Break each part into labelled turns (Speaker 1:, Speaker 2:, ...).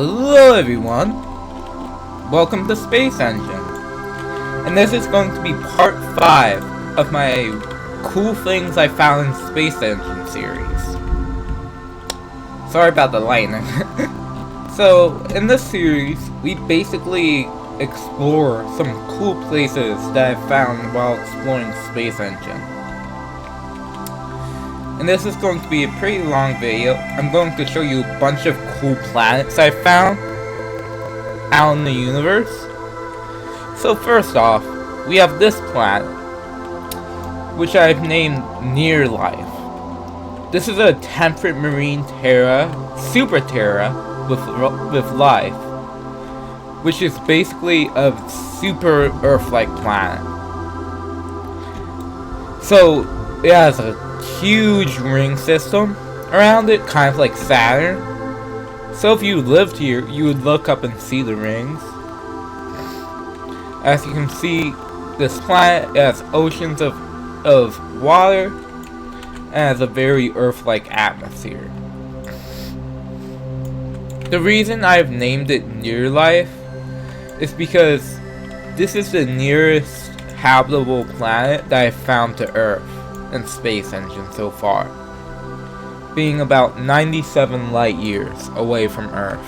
Speaker 1: Hello everyone, welcome to Space Engine, and this is going to be part 5 of my cool things I found in Space Engine series. Sorry about the lightning. So, in this series, we basically explore some cool places that I found while exploring Space Engine. And this is going to be a pretty long video. I'm going to show you a bunch of cool planets I found out in the universe. So first off, we have this planet, which I've named Near Life. This is a temperate marine terra, super terra, with life, which is basically a super Earth-like planet. So it has a huge ring system around it, kind of like Saturn. So if you lived here, you would look up and see the rings. As you can see, this planet has oceans of water and has a very Earth-like atmosphere. The reason I've named it Near Life is because this is the nearest habitable planet that I've found to Earth and Space Engine so far, being about 97 light years away from Earth.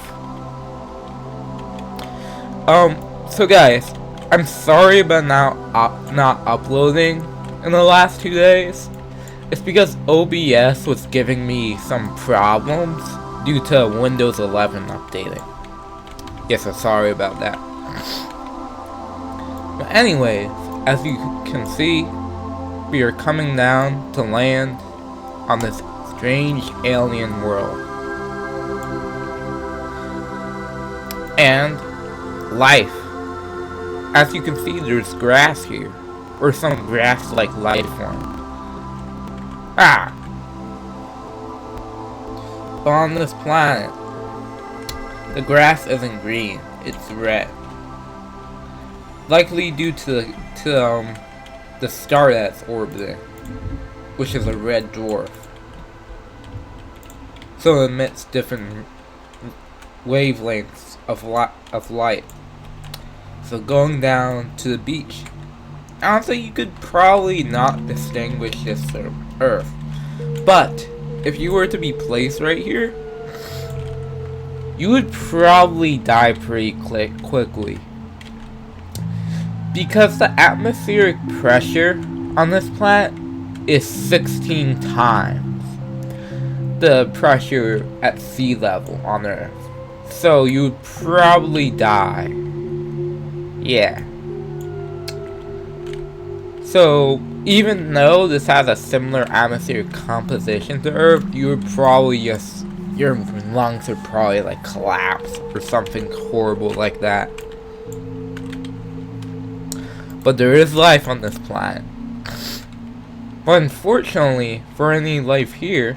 Speaker 1: So guys, I'm sorry about not uploading in the last 2 days. It's because OBS was giving me some problems due to Windows 11 updating. Yes, I'm sorry about that. But anyways, as you can see, we are coming down to land on this strange alien world. And life. As you can see, there's grass here, or some grass-like life form. But on this planet, the grass isn't green, it's red. Likely due to the star that's orbiting, which is a red dwarf. So it emits different wavelengths of light. So going down to the beach, honestly, you could probably not distinguish this from Earth. But if you were to be placed right here, you would probably die pretty quickly. Because the atmospheric pressure on this planet is 16 times the pressure at sea level on Earth. So you would probably die. Yeah. So even though this has a similar atmospheric composition to Earth, you would probably just, your lungs would probably like collapse or something horrible like that. But there is life on this planet. But unfortunately, for any life here,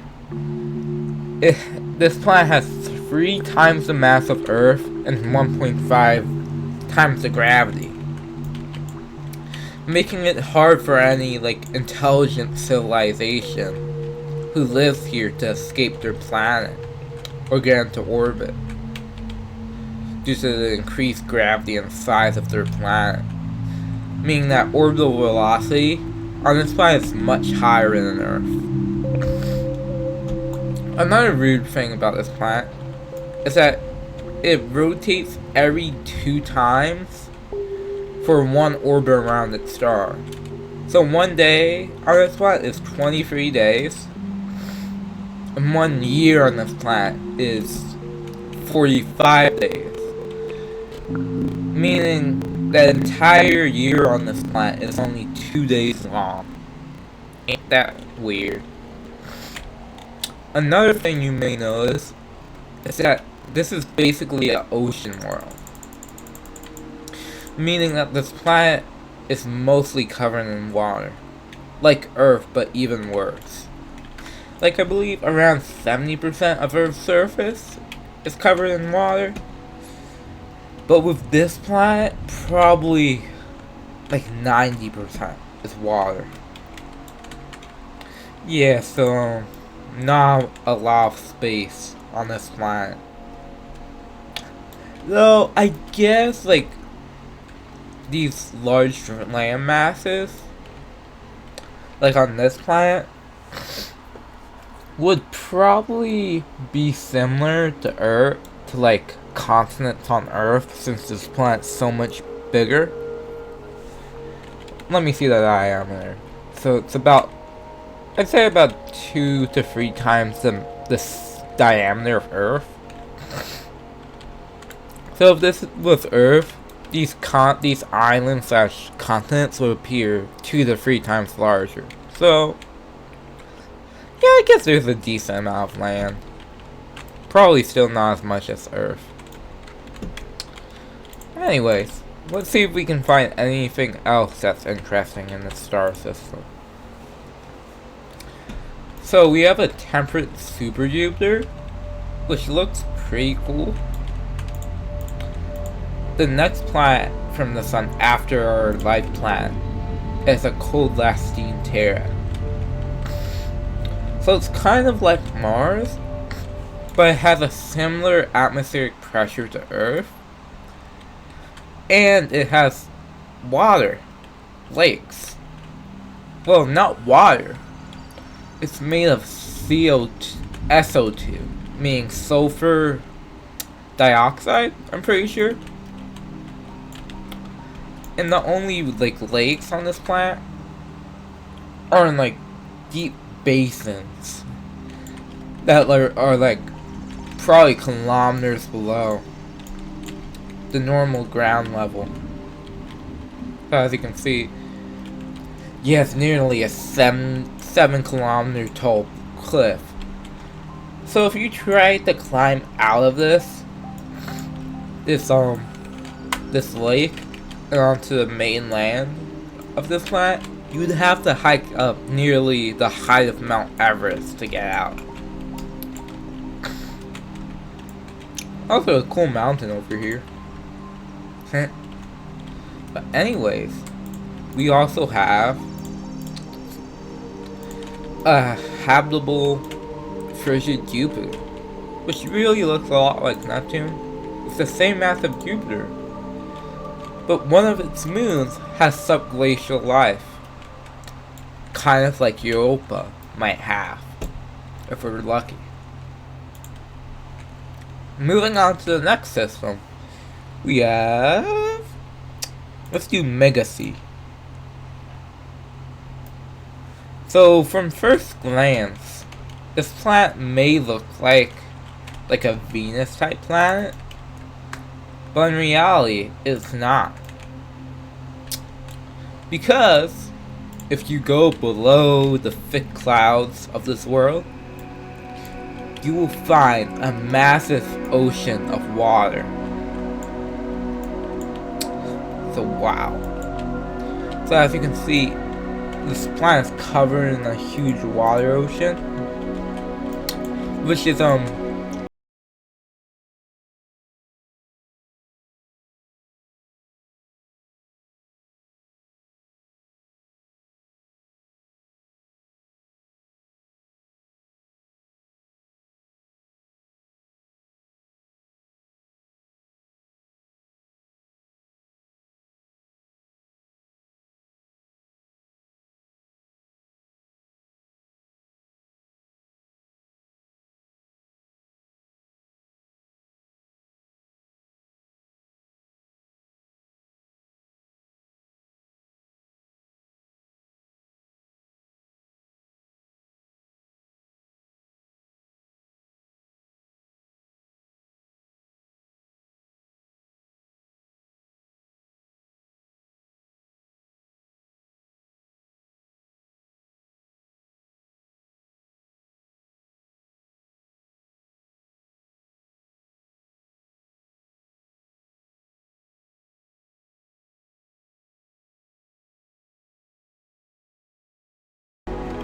Speaker 1: this planet has 3 times the mass of Earth and 1.5 times the gravity, making it hard for any intelligent civilization who lives here to escape their planet or get into orbit due to the increased gravity and size of their planet. Meaning that orbital velocity on this planet is much higher than Earth. Another weird thing about this planet is that it rotates every 2 times for 1 orbit around its star. So 1 day on this planet is 23 days, and 1 year on this planet is 45 days. Meaning the entire year on this planet is only 2 days long. Ain't that weird? Another thing you may notice is that this is basically an ocean world. Meaning that this planet is mostly covered in water. Like Earth, but even worse. I believe around 70% of Earth's surface is covered in water. But with this planet, probably 90% is water. Yeah, so not a lot of space on this planet. Though, I guess, like, these large land masses, like on this planet, would probably be similar to Earth, to like continents on Earth, since this planet's so much bigger. Let me see the diameter. So it's about, I'd say about 2 to 3 times the diameter of Earth. So if this was Earth, these islands slash continents would appear 2 to 3 times larger. So yeah, I guess there's a decent amount of land. Probably still not as much as Earth. Anyways, let's see if we can find anything else that's interesting in the star system. So we have a temperate super-Jupiter, which looks pretty cool. The next planet from the sun after our life planet is a cold-lasting terra. So it's kind of like Mars, but it has a similar atmospheric pressure to Earth. And it has water, lakes. Well, not water. It's made of SO2, meaning sulfur dioxide, I'm pretty sure. And the only like lakes on this planet are in like deep basins that are like probably kilometers below the normal ground level. As you can see, yeah, it's nearly a 7 kilometer tall cliff. So if you try to climb out of this lake and onto the mainland of this planet, you'd have to hike up nearly the height of Mount Everest to get out. Also a cool mountain over here. But anyways, we also have a habitable frigid Jupiter, which really looks a lot like Neptune. It's the same mass of Jupiter, but one of its moons has subglacial life, kind of like Europa might have, if we're lucky. Moving on to the next system, we have, let's do Megacy. So from first glance, this planet may look like a Venus type planet, but in reality it's not. Because if you go below the thick clouds of this world, you will find a massive ocean of water. So wow. So as you can see, this planet is covered in a huge water ocean, which is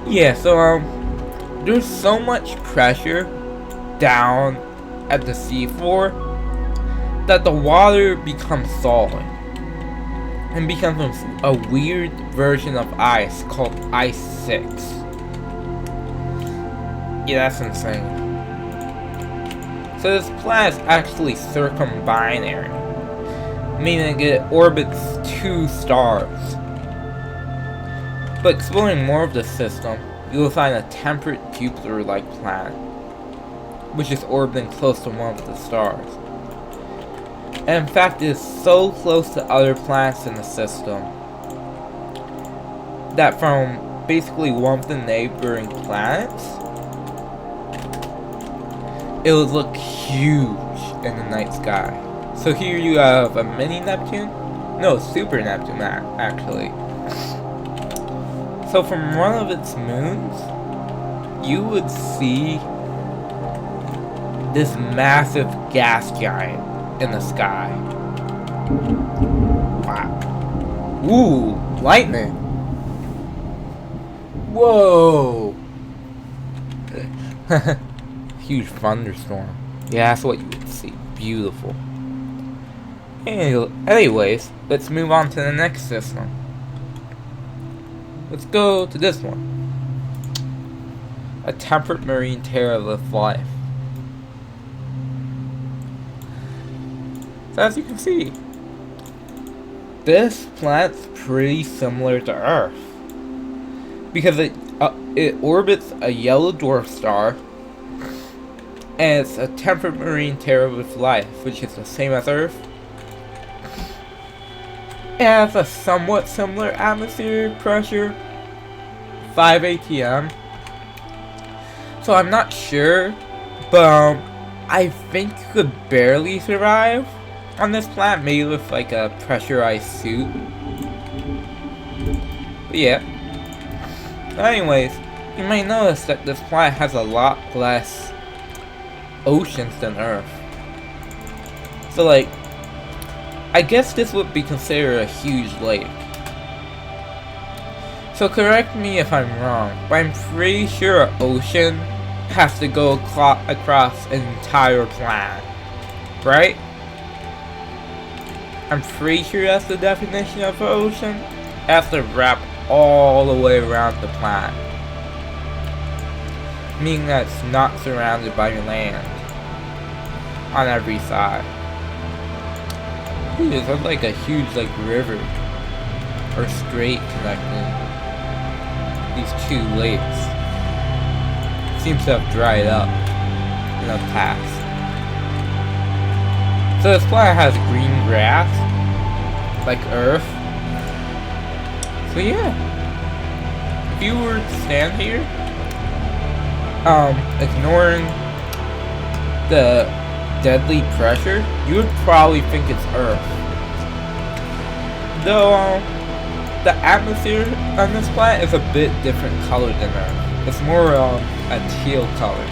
Speaker 1: yeah, so there's so much pressure down at the seafloor that the water becomes solid and becomes a weird version of ice called Ice 6. Yeah, that's insane. So this planet is actually circumbinary, meaning it orbits 2 stars. But exploring more of the system, you will find a temperate Jupiter-like planet, which is orbiting close to one of the stars. And in fact, it is so close to other planets in the system that from basically one of the neighboring planets, it would look huge in the night sky. So here you have a mini Neptune? No, super Neptune actually. So from one of its moons, you would see this massive gas giant in the sky. Wow. Ooh, lightning. Whoa. Huge thunderstorm. Yeah, that's what you would see. Beautiful. Anyways, let's move on to the next system. Let's go to this one. A temperate marine terra with life. So as you can see, this planet's pretty similar to Earth, because it orbits a yellow dwarf star, and it's a temperate marine terra with life, which is the same as Earth. It has a somewhat similar atmospheric pressure, 5 atm. So I'm not sure, but I think you could barely survive on this planet, maybe with like a pressurized suit. But yeah. Anyways, you may notice that this planet has a lot less oceans than Earth. So like, I guess this would be considered a huge lake. So correct me if I'm wrong, but I'm pretty sure an ocean has to go across an entire planet, right? I'm pretty sure that's the definition of an ocean. It has to wrap all the way around the planet, meaning that it's not surrounded by land on every side. Ooh, there's like a huge river or strait connecting these 2 lakes. Seems to have dried up in the past. So this planet has green grass, like Earth. So yeah, if you were to stand here, ignoring the deadly pressure, you would probably think it's Earth. Though, the atmosphere on this planet is a bit different color than Earth. It's more a teal color.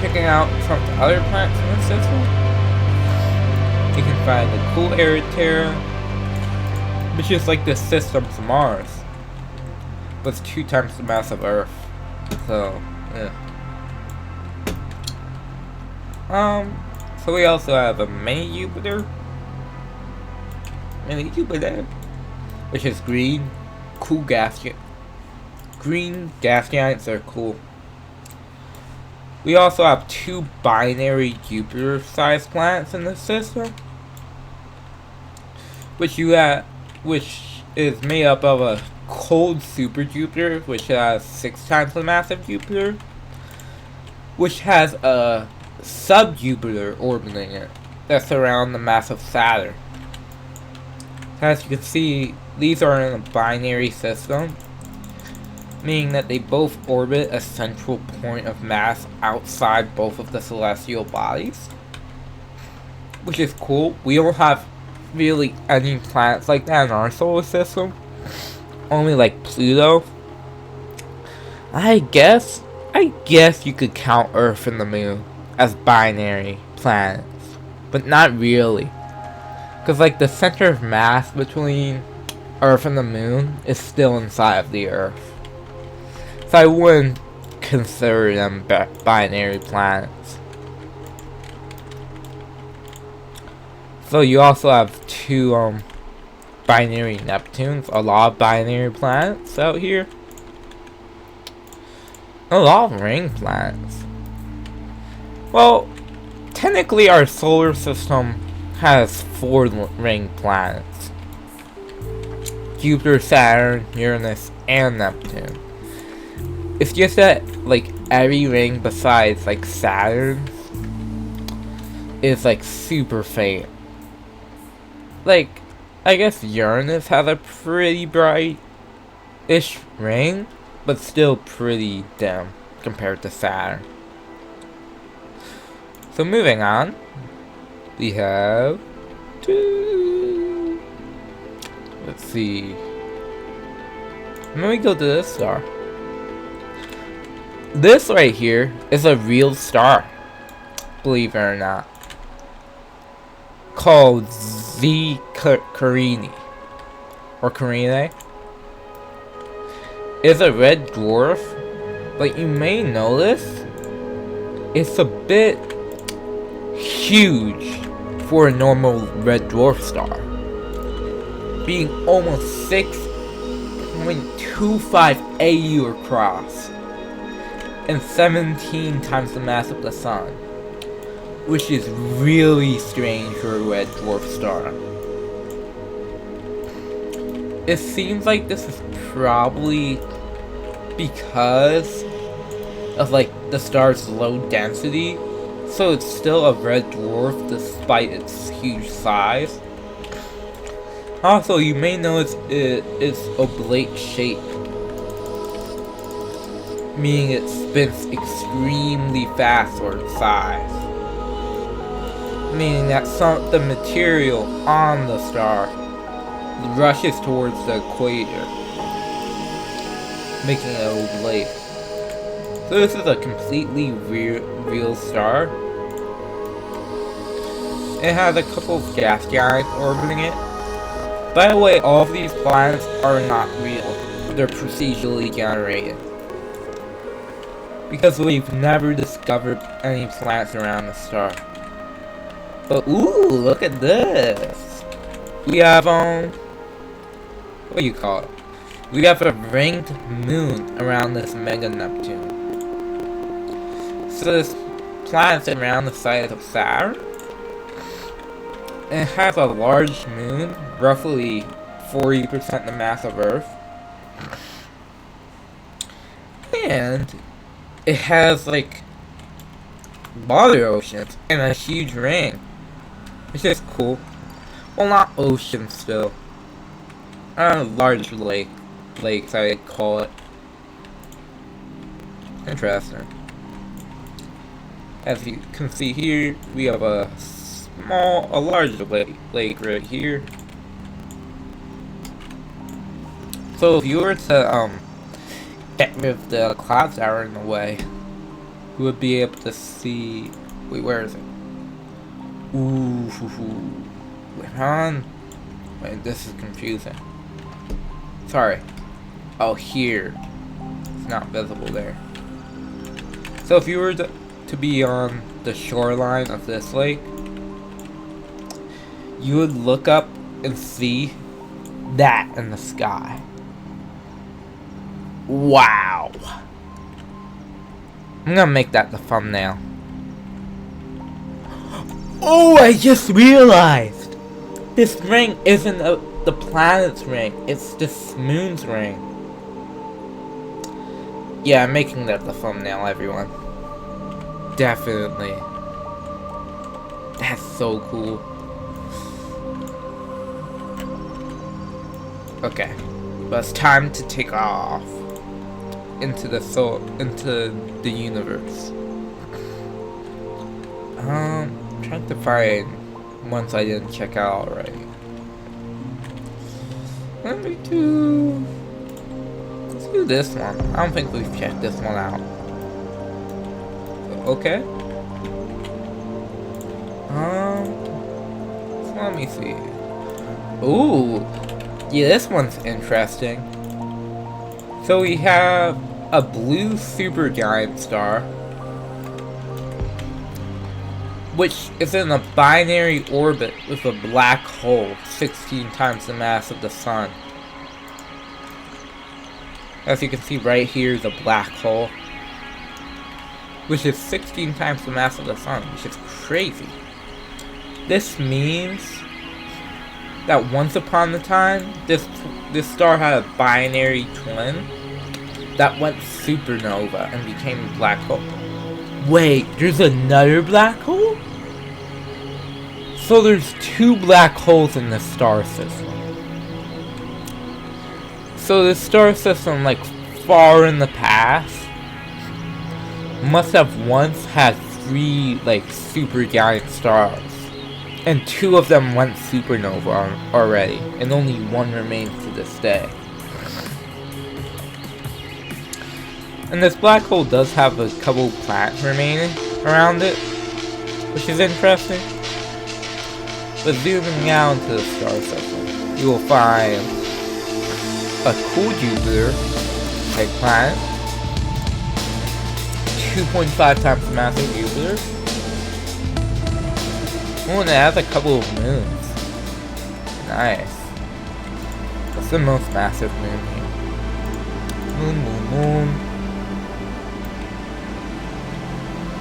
Speaker 1: Checking out some of the other planets in the system, you can find the cool arid terra, which is like the system's Mars, but it's 2 times the mass of Earth. So, yeah. So we also have a mini Jupiter, which is green, cool gas. Green gas giants are cool. We also have 2 binary Jupiter-sized planets in the system, which is made up of a cold super Jupiter, which has 6 times the mass of Jupiter, which has a sub-Jupiter orbiting it that's around the mass of Saturn. As you can see, these are in a binary system, meaning that they both orbit a central point of mass outside both of the celestial bodies, which is cool. We don't have really any planets like that in our solar system, only like Pluto. I guess you could count Earth and the Moon as binary planets, but not really, because like the center of mass between Earth and the Moon is still inside of the Earth. So I wouldn't consider them binary planets. So you also have 2 binary Neptunes, a lot of binary planets out here. A lot of ring planets. Well, technically our solar system has 4 ring planets. Jupiter, Saturn, Uranus, and Neptune. It's just that, like, every ring besides, like, Saturn is, like, super faint. Like, I guess Uranus has a pretty bright-ish ring, but still pretty dim compared to Saturn. So moving on, we have two. Let's see. Let me go to this star. This right here is a real star, believe it or not, called Z Carinae or Carinae. It's a red dwarf, but you may notice it's a bit huge for a normal red dwarf star, being almost 6.25 AU across and 17 times the mass of the sun, which is really strange for a red dwarf star. It seems like this is probably because of, like, the star's low density, so it's still a red dwarf despite its huge size. Also, you may notice its oblate shape, meaning it spins extremely fast for its size, meaning that the material on the star rushes towards the equator, making it oblate. So this is a completely real star. It has a couple of gas giants orbiting it. By the way, all of these planets are not real. They're procedurally generated, because we've never discovered any planets around the star. But ooh, look at this! We have what do you call it? We have a ringed moon around this mega Neptune. So this planet's around the size of Saturn. It has a large moon, roughly 40% the mass of Earth. And it has, like, water oceans and a huge ring. It's just cool. Well, not oceans still. Large lakes, I'd call it. Interesting. As you can see here, we have a large lake right here. So if you were to get rid of the clouds that are in the way, you would be able to see. Wait, where is it? Ooh, wait on. Wait, this is confusing. Sorry. Oh, here. It's not visible there. So if you were to be on the shoreline of this lake, you would look up and see that in the sky. Wow. I'm gonna make that the thumbnail. Oh, I just realized! This ring isn't the planet's ring, it's this moon's ring. Yeah, I'm making that the thumbnail, everyone. Definitely. That's so cool. Okay, but it's time to take off into the universe. Trying to find ones I didn't check out already. Let's do this one. I don't think we've checked this one out. Okay. So let me see. Ooh, yeah, this one's interesting. So we have a blue supergiant star, which is in a binary orbit with a black hole 16 times the mass of the sun. As you can see right here is a black hole. which is 16 times the mass of the sun, which is crazy. This means that once upon a time, this star had a binary twin that went supernova and became a black hole. Wait, there's another black hole? So there's 2 black holes in the star system. So the star system, like, far in the past, must have once had 3, like, supergiant stars. And 2 of them went supernova already, and only 1 remains to this day. And this black hole does have a couple planets remaining around it, which is interesting. But zooming out into the star system, you will find a cool Jupiter-type planet, 2.5 times the mass of Jupiter. Oh, and it has a couple of moons. Nice. What's the most massive moon here? Moon.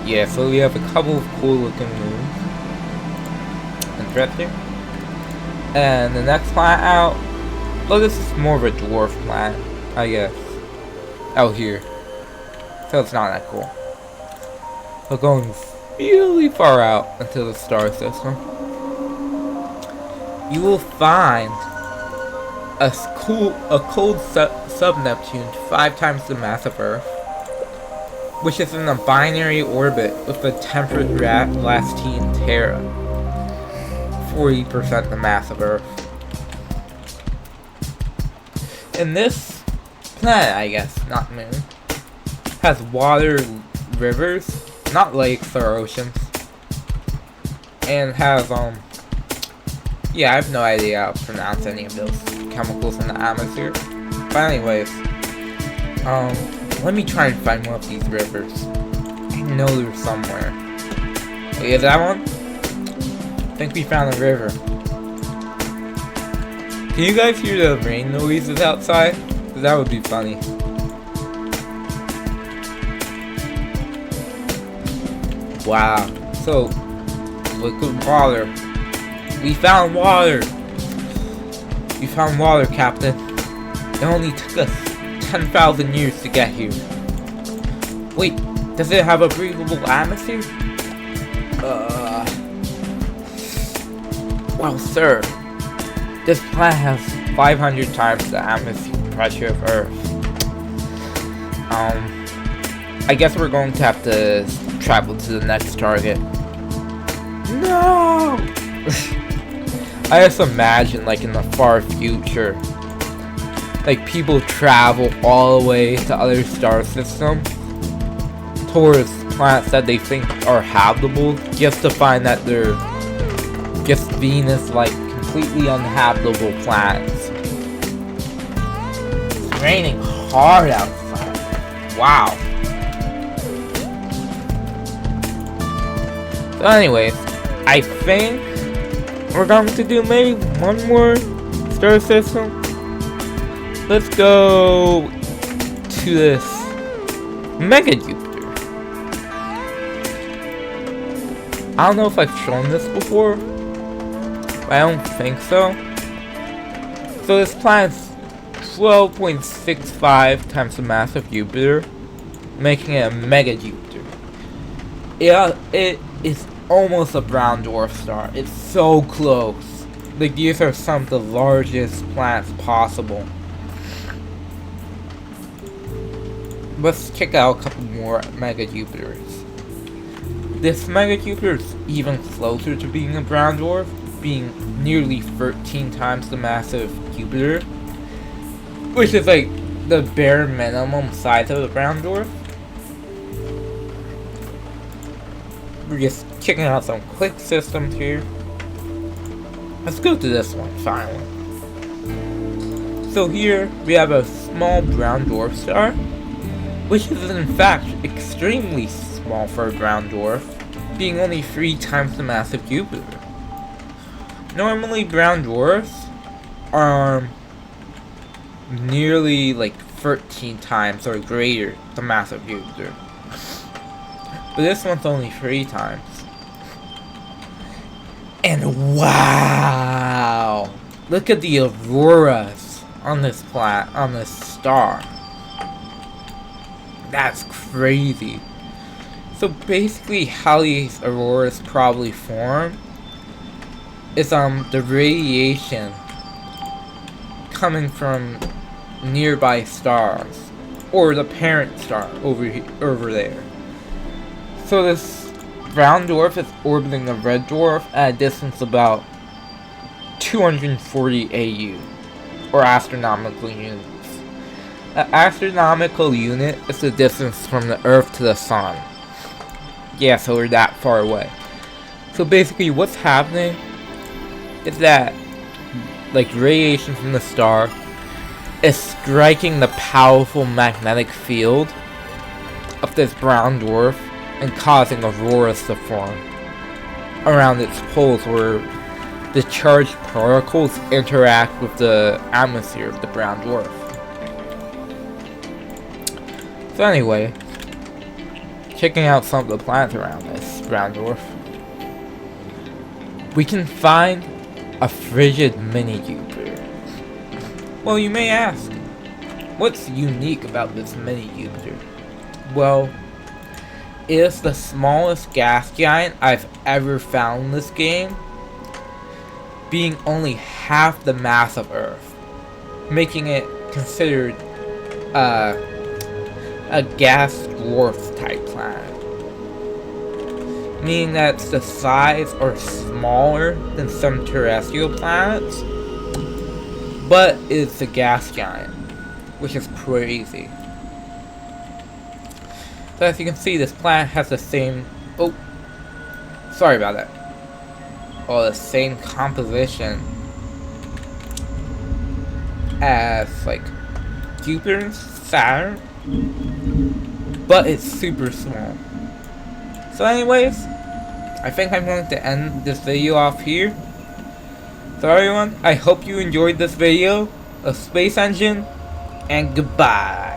Speaker 1: Yeah, so we have a couple of cool looking moons. Interesting. And the next planet out, well, this is more of a dwarf planet, I guess. Out here. So it's not that cool. We're going really far out into the star system. You will find a cold sub-Neptune 5 times the mass of Earth, which is in a binary orbit with the temperate glass-team terra, 40% the mass of Earth. And this planet, I guess, not moon, has water rivers, not lakes or oceans, and has, yeah, I have no idea how to pronounce any of those chemicals in the atmosphere. But anyways, let me try and find one of these rivers. I know they're somewhere. Wait, is that one? I think we found a river. Can you guys hear the rain noises outside? That would be funny. Wow. So, liquid water. We found water! We found water, Captain. It only took us 10,000 years to get here. Wait, does it have a breathable atmosphere? Well, sir, this planet has 500 times the atmosphere pressure of Earth. I guess we're going to have to travel to the next target. No! I just imagine, like, in the far future, like, people travel all the way to other star systems towards planets that they think are habitable, just to find that they're just Venus-like, completely uninhabitable planets. It's raining hard outside. Wow. So anyways, I think we're going to do maybe one more star system. Let's go to this Mega Jupiter. I don't know if I've shown this before, but I don't think so. So this planet's 12.65 times the mass of Jupiter, making it a Mega Jupiter. Yeah, it is almost a brown dwarf star. It's so close. Like, these are some of the largest planets possible. Let's check out a couple more Mega Jupiters. This Mega Jupiter is even closer to being a brown dwarf, being nearly 13 times the mass of Jupiter, which is like the bare minimum size of a brown dwarf. We're just checking out some quick systems here. Let's go to this one, finally. So here, we have a small brown dwarf star, which is in fact extremely small for a brown dwarf, being only 3 times the mass of Jupiter. Normally, brown dwarfs are nearly like 13 times or greater the mass of Jupiter. but this one's only 3 times. And wow! Look at the auroras on this star. That's crazy. So basically how these auroras probably form is the radiation coming from nearby stars, or the parent star over there. So this brown dwarf is orbiting a red dwarf at a distance about 240 AU, or astronomical units. An astronomical unit is the distance from the Earth to the Sun. Yeah, so we're that far away. So basically what's happening is that like radiation from the star is striking the powerful magnetic field of this brown dwarf and causing auroras to form around its poles, where the charged particles interact with the atmosphere of the brown dwarf. So anyway, checking out some of the planets around this brown dwarf, we can find a frigid mini-Jupiter. Well, you may ask, what's unique about this mini-Jupiter? Well, it is the smallest gas giant I've ever found in this game, being only half the mass of Earth, making it considered a gas dwarf type planet. Meaning that it's the size or smaller than some terrestrial planets, but it's a gas giant, which is crazy. So as you can see, this planet has the same, sorry about that. The same composition as like Jupiter and Saturn, but it's super small. So anyways, I think I'm going to end this video off here. So everyone, I hope you enjoyed this video of Space Engine, and goodbye.